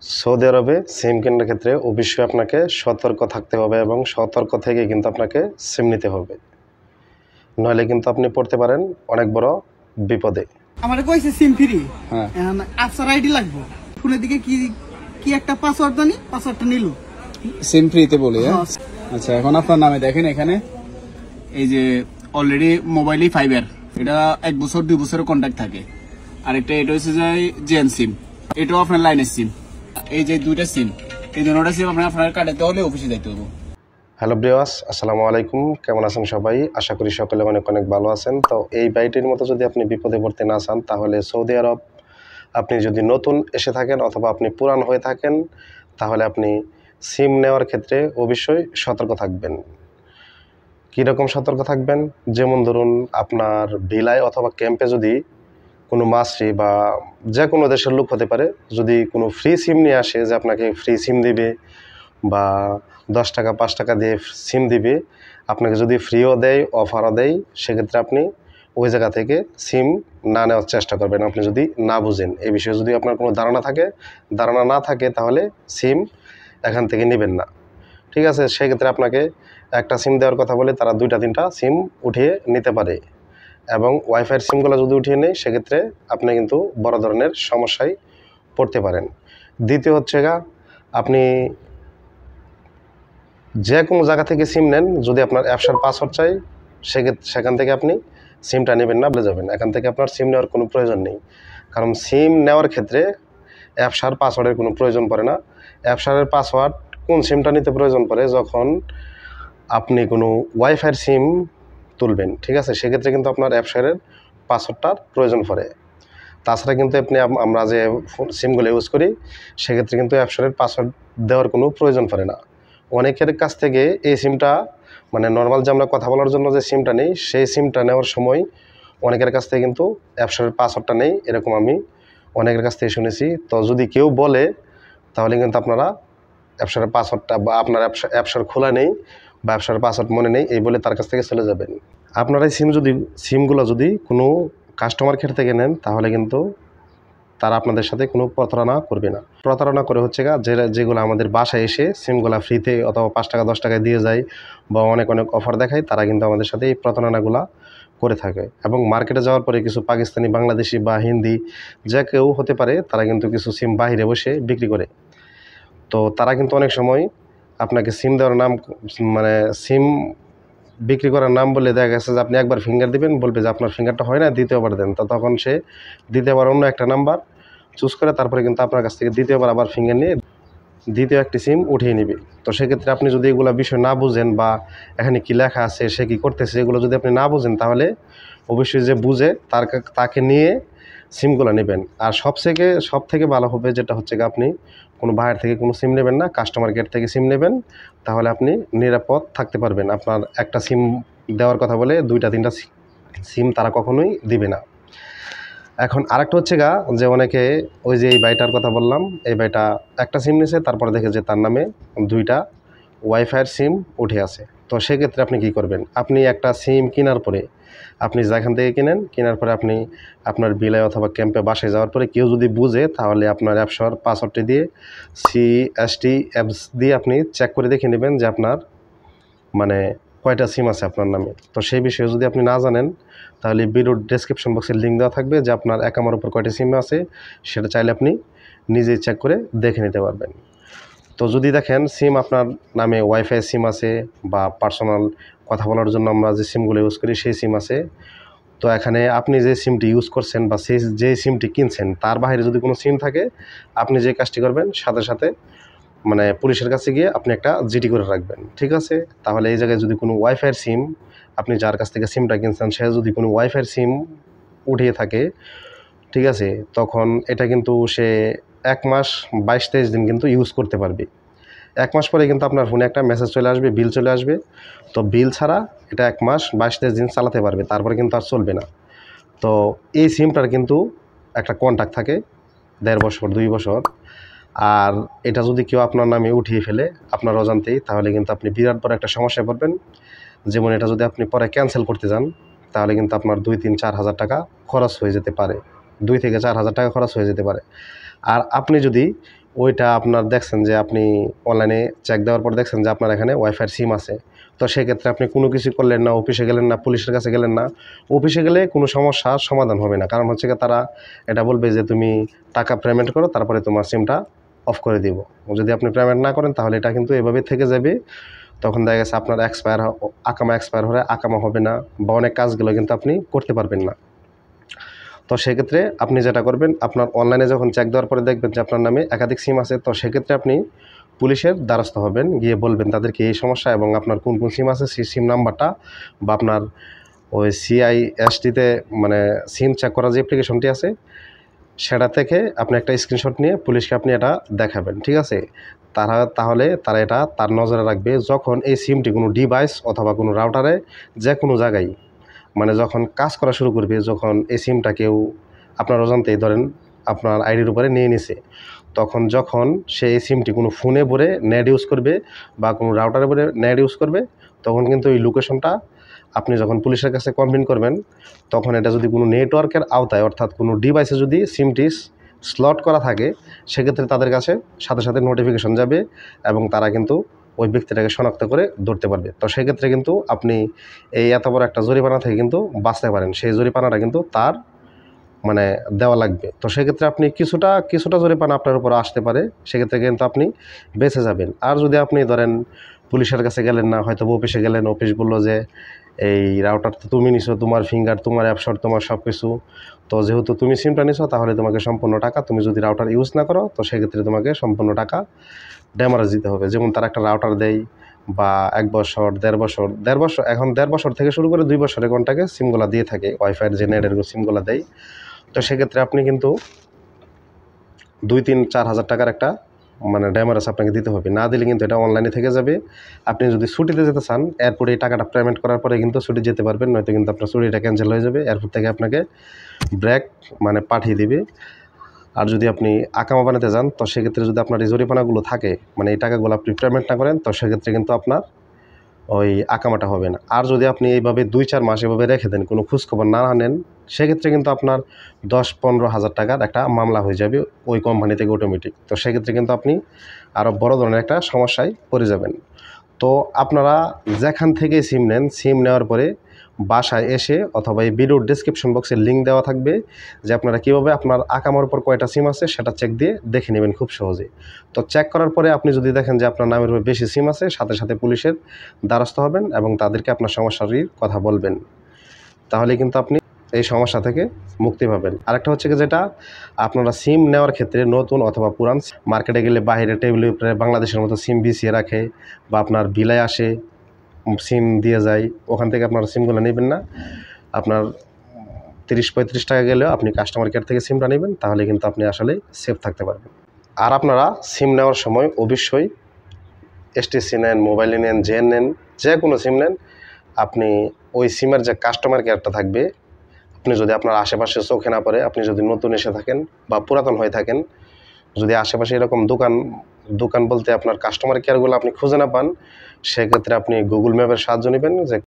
Saudi আরবে সিম কেনার ক্ষেত্রে অবশ্যই আপনাকে সতর্ক থাকতে হবে এবং সতর্ক থেকে কিন্তু আপনাকে সিম নিতে হবে, নইলে কিন্তু আপনি পড়তে পারেন অনেক বড় বিপদে। আমার কইছে সিম ফ্রি, হ্যাঁ আফসার আইডি লাগবে, ফোনের দিকে কি কি একটা পাসওয়ার্ড জানি, পাসওয়ার্ডটা নিল সিম ফ্রিতে বলি। আচ্ছা, এখন আপনার নামে দেখেন এখানে এই যে অলরেডি মোবাইলই ফাইবার, এটা 1 বছর 2 বছরের কন্ট্যাক্ট থাকে। আরেকটা এটা হচ্ছে যে জেন সিম, এটাও আপনার লাইনের সিম। এই যে দুইটা সিম, এই দুটোটা সিম আপনার কাটাতে হলে অফিসে যাইতে হবে। হ্যালো ভিউয়ার্স, আসসালামু আলাইকুম। কেমন আছেন সবাই? আশা করি সকলে অনেক অনেক ভালো আছেন। তো এই বাইটির মতো যদি আপনি বিপদে পড়তে না চান, তাহলে সৌদি আরব আপনি যদি নতুন এসে থাকেন অথবা আপনি পুরান হয়ে থাকেন, তাহলে আপনি সিম নেওয়ার ক্ষেত্রে অবশ্যই সতর্ক থাকবেন। কীরকম সতর্ক থাকবেন? যেমন ধরুন, আপনার ভিলায় অথবা ক্যাম্পে যদি কোনো মাসরি বা যে কোনো দেশের লোক হতে পারে, যদি কোনো ফ্রি সিম নিয়ে আসে যে আপনাকে ফ্রি সিম দিবে বা 10 টাকা 5 টাকা দিয়ে সিম দিবে, আপনাকে যদি ফ্রিও দেয় অফারও দেয়, সেক্ষেত্রে আপনি ওই জায়গা থেকে সিম না নেওয়ার চেষ্টা করবেন। আপনি যদি না বুঝেন, এই বিষয়ে যদি আপনার কোনো ধারণা না থাকে, তাহলে সিম এখান থেকে নেবেন না, ঠিক আছে? সেক্ষেত্রে আপনাকে একটা সিম দেওয়ার কথা বলে তারা 2টা 3টা সিম উঠিয়ে নিতে পারে, এবং ওয়াইফাইয়ের সিমগুলো যদি উঠিয়ে নেয়, সেক্ষেত্রে আপনি কিন্তু বড় ধরনের সমস্যায় পড়তে পারেন। দ্বিতীয় হচ্ছে আপনি যে কোনো জায়গা থেকে সিম নেন, যদি আপনার অ্যাপসার পাসওয়ার্ড চাই, সেখান থেকে আপনি সিমটা নেবেন না, বলে যাবেন। এখান থেকে আপনার সিম নেওয়ার কোনো প্রয়োজন নেই, কারণ সিম নেওয়ার ক্ষেত্রে অ্যাপসার পাসওয়ার্ডের কোনো প্রয়োজন পড়ে না। অ্যাপসারের পাসওয়ার্ড কোন সিমটা নিতে প্রয়োজন পড়ে? যখন আপনি কোনো ওয়াইফাইয়ের সিম তুলবেন, ঠিক আছে? সেক্ষেত্রে কিন্তু আপনার অ্যাপসারের পাসওয়ার্ডটার প্রয়োজন পড়ে। তাছাড়া কিন্তু আমরা যে সিমগুলো ইউজ করি, সেক্ষেত্রে কিন্তু অ্যাপসারের পাসওয়ার্ড দেওয়ার কোনো প্রয়োজন পড়ে না। অনেকের কাছ থেকে এই সিমটা, মানে নর্মাল যে আমরা কথা বলার জন্য যে সিমটা নেই, সেই সিমটা নেওয়ার সময় অনেকের কাছ থেকে কিন্তু অ্যাপসারের পাসওয়ার্ডটা নেই, এরকম আমি অনেকের কাছ থেকে শুনেছি। তো যদি কেউ বলে, তাহলে কিন্তু আপনারা অ্যাপসারের পাসওয়ার্ডটা, বা আপনার অ্যাপসার খোলা নেই বা অ্যাপসারের পাসওয়ার্ড মনে নেই, এই বলে তার কাছ থেকে চলে যাবেন। আপনারা এই সিমগুলো যদি কোনো কাস্টমার কেয়ার থেকে নেন, তাহলে কিন্তু তারা আপনাদের সাথে কোনো প্রতারণা করবে না। প্রতারণা করে হচ্ছে যেগুলো আমাদের বাসায় এসে সিমগুলো ফ্রিতে অথবা 5 টাকা 10 টাকায় দিয়ে যায় বা অনেক অনেক অফার দেখায়, তারা কিন্তু আমাদের সাথে এই প্রতারণাগুলো করে থাকে। এবং মার্কেটে যাওয়ার পরে কিছু পাকিস্তানি, বাংলাদেশি বা হিন্দি যে কেউ হতে পারে, তারা কিন্তু কিছু সিম বাইরে বসে বিক্রি করে। তো তারা কিন্তু অনেক সময় আপনাকে সিম দেওয়ার নাম, মানে সিম বিক্রি করার নাম বলে দেখা গেছে যে আপনি একবার ফিঙ্গার দিবেন, বলবে যে আপনার ফিঙ্গারটা হয় না, দ্বিতীয়বার দেন। তো তখন সে দ্বিতীয়বার অন্য একটা নাম্বার চুজ করে তারপরে কিন্তু আপনার কাছ থেকে দ্বিতীয়বার আবার ফিঙ্গার নিয়ে দ্বিতীয় একটি সিম উঠিয়ে নেবে। তো সেক্ষেত্রে আপনি যদি এগুলো বিষয় না বুঝেন, বা এখানে কী লেখা আছে, সে কী করতেছে, এগুলো যদি আপনি না বুঝেন, তাহলে অবশ্যই যে বুঝে তাকে নিয়ে সিমগুলো নেবেন। আর সব থেকে ভালো হবে যেটা হচ্ছে আপনি কোনো বাইরে থেকে কোনো সিম নেবেন না, কাস্টমার কেয়ার থেকে সিম নেবেন। তাহলে আপনি নিরাপদ থাকতে পারবেন। আপনার একটা সিম দেওয়ার কথা বলে 2টা 3টা সিম তারা কখনোই দিবে না। এখন আরেকটা হচ্ছে যে অনেকে, ওই যে এই ভাইটার কথা বললাম, এই ভাইটা একটা সিম নিয়েছে, তারপরে দেখে যে তার নামে 2টা ওয়াইফাইয়ের সিম উঠে আছে। তো সেক্ষেত্রে আপনি কি করবেন? আপনি একটা সিম কেনার পরে, আপনি যেখান থেকে কেনার পরে আপনি আপনার বিলায় অথবা ক্যাম্পে বাসায় যাওয়ার পরে কেউ যদি বুঝে, তাহলে আপনার অ্যাপসর পাসওয়ার্ডটি দিয়ে CST অ্যাপস দিয়ে আপনি চেক করে দেখে নেবেন যে আপনার মানে কয়টা সিম আছে আপনার নামে। তো সেই বিষয়ে যদি আপনি না জানেন, তাহলে ভিডিওর ডেসক্রিপশন বক্সে লিঙ্ক দেওয়া থাকবে যে আপনার অ্যাকাউন্টের উপর কয়টি সিম আছে, সেটা চাইলে আপনি নিজেই চেক করে দেখে নিতে পারবেন। তো যদি দেখেন সিম আপনার নামে ওয়াইফাই সিম আছে, বা পার্সোনাল কথা বলার জন্য আমরা যে সিমগুলো ইউজ করি সেই সিম আছে, তো এখানে আপনি যে সিমটি ইউজ করছেন বা যে সিমটি কিনছেন, তার বাইরে যদি কোনো সিম থাকে, আপনি যে কাজটি করবেন, সাথে সাথে মানে পুলিশের কাছে গিয়ে আপনি একটা জিডি করে রাখবেন, ঠিক আছে? তাহলে এই জায়গায় যদি কোনো ওয়াইফাইয়ের সিম, আপনি যার কাছ থেকে সিমটা কিনছেন, সে যদি কোনো ওয়াইফাইয়ের সিম উঠিয়ে থাকে, ঠিক আছে, তখন এটা কিন্তু সে 1 মাস 22-23 দিন কিন্তু ইউজ করতে পারবে। 1 মাস পরে কিন্তু আপনার ফোনে একটা মেসেজ চলে আসবে, বিল চলে আসবে। তো বিল ছাড়া এটা 1 মাস 22-23 দিন চালাতে পারবে, তারপরে কিন্তু আর চলবে না। তো এই সিমটার কিন্তু একটা কন্ট্রাক্ট থাকে 1.5 বছর 2 বছর। আর এটা যদি কেউ আপনার নামে উঠিয়ে ফেলে আপনার অজান্তেই, তাহলে কিন্তু আপনি বিরাট বড় একটা সমস্যায় পড়বেন। যেমন এটা যদি আপনি পরে ক্যান্সেল করতে যান, তাহলে কিন্তু আপনার 2-3-4 হাজার টাকা খরচ হয়ে যেতে পারে, 2 থেকে 4 হাজার টাকা খরচ হয়ে যেতে পারে। আর আপনি যদি ওইটা আপনার দেখছেন যে আপনি অনলাইনে চেক দেওয়ার পর দেখছেন যে আপনার এখানে ওয়াইফাইয়ের সিম আছে, তো সেক্ষেত্রে আপনি কোনো কিছু করলেন না, অফিসে গেলেন না, পুলিশের কাছে গেলেন না। অফিসে গেলে কোনো সমস্যার সমাধান হবে না, কারণ হচ্ছে কি তারা এটা বলবে যে তুমি টাকা পেমেন্ট করো, তারপরে তোমার সিমটা অফ করে দিব। যদি আপনি পেমেন্ট না করেন তাহলে এটা কিন্তু এভাবে থেকে যাবে। তখন দেখা গেছে আপনার আকামা এক্সপায়ার হলে আকামা হবে না, বা অনেক কাজগুলো কিন্তু আপনি করতে পারবেন না। তো সেক্ষেত্রে আপনি যেটা করবেন, আপনার অনলাইনে যখন চেক দেওয়ার পরে দেখবেন যে আপনার নামে একাধিক সিম আছে, তো সেক্ষেত্রে আপনি পুলিশের দ্বারস্থ হবেন, গিয়ে বলবেন তাদেরকে এই সমস্যা এবং আপনার কোন কোন সিম আছে সেই সিম নাম্বারটা, বা আপনার ওই CISD-তে মানে সিম চেক করার যে অ্যাপ্লিকেশনটি আছে সেটা থেকে আপনি একটা স্ক্রিনশট নিয়ে পুলিশকে আপনি এটা দেখাবেন, ঠিক আছে? তাহলে তারা এটা তার নজরে রাখবে, যখন এই সিমটি কোনো ডিভাইস অথবা কোনো রাউটারে যে কোনো জায়গায় মানে যখন কাজ করা শুরু করবে, যখন এই সিমটা কেউ আপনার অজান্তেই ধরেন আপনার আইডির উপরে নিয়ে নিছে, যখন সে এই সিমটি কোনো ফোনে ভরে নেট ইউজ করবে বা কোনো রাউটারে ভরে নেট ইউজ করবে, তখন কিন্তু এই লোকেশনটা আপনি যখন পুলিশের কাছে কমপ্লেন করবেন, তখন এটা যদি কোনো নেটওয়ার্কের আওতায় অর্থাৎ কোনো ডিভাইসে যদি সিমটি স্লট করা থাকে, সেক্ষেত্রে তাদের কাছে সাথে সাথে নোটিফিকেশন যাবে এবং তারা কিন্তু ওই ব্যক্তিটাকে শনাক্ত করে ধরতে পারবে। তো সেক্ষেত্রে কিন্তু আপনি এই এত বড় একটা জরিমানা থেকে কিন্তু বাঁচতে পারেন, সেই জরিমানাটা কিন্তু তার মানে দেওয়া লাগবে। তো সেক্ষেত্রে আপনি কিছুটা জরিমানা আপনার উপর আসতে পারে, সেক্ষেত্রে কিন্তু আপনি বেঁচে যাবেন। আর যদি আপনি ধরেন পুলিশের কাছে গেলেন না, হয়তো অফিসে গেলেন, অফিস বললো যে এই রাউটার তো তুমি নিছো, তোমার ফিঙ্গার, তোমার অ্যাপশট, তোমার সব কিছু, তো যেহেতু তুমি সিমটা নিছো তাহলে তোমাকে সম্পূর্ণ টাকা, তুমি যদি রাউটার ইউজ না করো তো সেক্ষেত্রে তোমাকে সম্পূর্ণ টাকা ড্যামারেজ দিতে হবে। যেমন তারা একটা রাউটার দেয় বা 1 বছর 1.5 বছর, এখন 1.5 বছর থেকে শুরু করে 2 বছরের কন্টাকে সিমগুলো দিয়ে থাকে, ওয়াইফাইয়ের যে নেটের সিমগুলো দেয়। তো সেক্ষেত্রে আপনি কিন্তু 2-3-4 হাজার টাকার একটা মানে ড্যামারেজ আপনাকে দিতে হবে, না দিলে কিন্তু এটা অনলাইনে থেকে যাবে। আপনি যদি ছুটিতে যেতে চান, এয়ারপোর্টে এই টাকাটা পেমেন্ট করার পরে কিন্তু ছুটি যেতে পারবেন, নয়তো কিন্তু আপনার ছুটিটা ক্যান্সেল হয়ে যাবে, এয়ারপোর্ট থেকে আপনাকে ব্রেক মানে পাঠিয়ে দিবে। আর যদি আপনি আকামা বানাতে যান, তো সেক্ষেত্রে যদি আপনার এই জরিমানাগুলো থাকে, মানে এই টাকাগুলো আপনি পেমেন্ট না করেন, তো সেক্ষেত্রে কিন্তু আপনার ওই আকামাটা হবে না। আর যদি আপনি এইভাবে 2-4 মাস এভাবে রেখে দেন, কোনো খোঁজখবর না নেন, সেক্ষেত্রে কিন্তু আপনার 10-15 হাজার টাকার একটা মামলা হয়ে যাবে ওই কোম্পানি থেকে অটোমেটিক। তো সেক্ষেত্রে কিন্তু আপনি আরও বড় ধরনের একটা সমস্যায় পড়ে যাবেন। তো আপনারা যেখান থেকে সিম নেন, সিম নেওয়ার পরে বাসায় এসে অথবা এই ভিডিওর ডেসক্রিপশন বক্সে লিঙ্ক দেওয়া থাকবে যে আপনারা কীভাবে আপনার আকামার উপর কয়টা সিম আছে সেটা চেক দিয়ে দেখে নেবেন খুব সহজেই। তো চেক করার পরে আপনি যদি দেখেন যে আপনার নামের উপর বেশি সিম আছে, সাথে সাথে পুলিশের দ্বারস্থ হবেন এবং তাদেরকে আপনার সমস্যাটির কথা বলবেন, তাহলে কিন্তু আপনি এই সমস্যা থেকে মুক্তি পাবেন। আরেকটা হচ্ছে কি, যেটা আপনারা সিম নেওয়ার ক্ষেত্রে নতুন অথবা পুরান মার্কেটে গেলে বাইরে টেবিলের উপরে বাংলাদেশের মতো সিম বিছিয়ে রাখে বা আপনার বিলাই আসে সিম দিয়ে যায়, ওখান থেকে আপনারা সিমগুলো নেবেন না। আপনার 30-35 টাকা গেলেও আপনি কাস্টমার কেয়ার থেকে সিমটা নেবেন, তাহলে কিন্তু আপনি আসলে সেফ থাকতে পারবেন। আর আপনারা সিম নেওয়ার সময় অবশ্যই STC নেন, মোবাইলে নেন, জেন নেন, যে কোনো সিম নেন, আপনি ওই সিমের যে কাস্টমার কেয়ারটা থাকবে, আপনি যদি আপনার আশেপাশে চোখে না পড়ে, আপনি যদি নতুন এসে থাকেন বা পুরাতন হয়ে থাকেন, যদি আশেপাশে এরকম দোকান বলতে আপনার কাস্টমার কেয়ারগুলো আপনি খুঁজে না পান, সেক্ষেত্রে আপনি গুগল ম্যাপের সাহায্য নেবেন যে